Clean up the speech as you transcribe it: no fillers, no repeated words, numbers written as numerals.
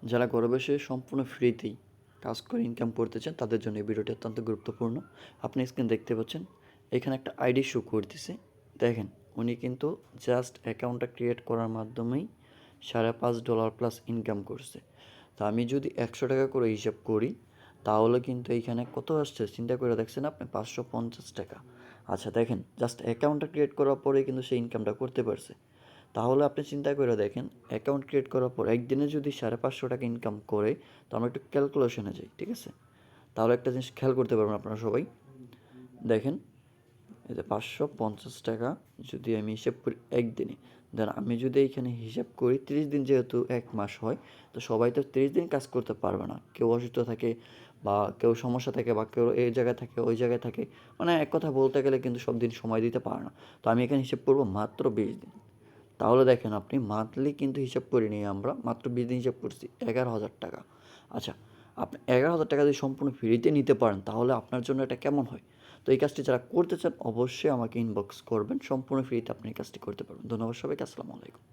যারা ঘরে বসে সম্পূর্ণ ফ্রিতেই কাজ করে ইনকাম করতে চান তাদের জন্য এই ভিডিওটি অত্যন্ত গুরুত্বপূর্ণ। আপনি স্ক্রিন দেখতে পাচ্ছেন, এখানে একটা আইডি শো করতেছে। দেখেন, উনি কিন্তু জাস্ট অ্যাকাউন্টটা ক্রিয়েট করার মাধ্যমেই $5.5 প্লাস ইনকাম করছে। তো আমি যদি 100 টাকা করে হিসাব করি তাহলে কিন্তু এইখানে কত আসছে চিন্তা করে দেখছেন আপনি? 550 টাকা। আচ্ছা দেখেন, জাস্ট অ্যাকাউন্টটা ক্রিয়েট করার পরেই কিন্তু সে ইনকামটা করতে পারছে। তাহলে আপনি চিন্তা করে দেখেন, অ্যাকাউন্ট ক্রিয়েট করার পর একদিনে যদি 550 টাকা ইনকাম করে, তো আমরা একটু ক্যালকুলেশনে যাই, ঠিক আছে? তাহলে একটা জিনিস খেয়াল করতে পারবেন আপনারা সবাই। দেখেন, এই যে 550 টাকা যদি আমি হিসাব করি একদিনে, দেন আমি যদি এইখানে হিসাব করি 30 দিন, যেহেতু 1 মাস হয়, তো সবাই তো 30 দিন কাজ করতে পারবে না। কেউ অসুস্থ থাকে, বা কেউ সমস্যা থাকে, বা কেউ এই জায়গায় থাকে, ওই জায়গায় থাকে, মানে এক কথা বলতে গেলে কিন্তু সব দিন সময় দিতে পারে না। তো আমি এখানে হিসাব করবো মাত্র 20 দিন। তাহলে দেখেন, আপনি মান্থলি কিন্তু হিসাব করিনি, আমরা মাত্র 20 দিন হিসাব করছি 11,000 টাকা। আচ্ছা, আপনি 11,000 টাকা যদি সম্পূর্ণ ফ্রিতে নিতে পারেন তাহলে আপনার জন্য এটা কেমন হয়? তো এই কাজটি যারা করতে চান অবশ্যই আমাকে ইনবক্স করবেন, সম্পূর্ণ ফ্রিতে আপনি এই কাজটি করতে পারবেন। ধন্যবাদ সবাইকে, আসসালামু আলাইকুম।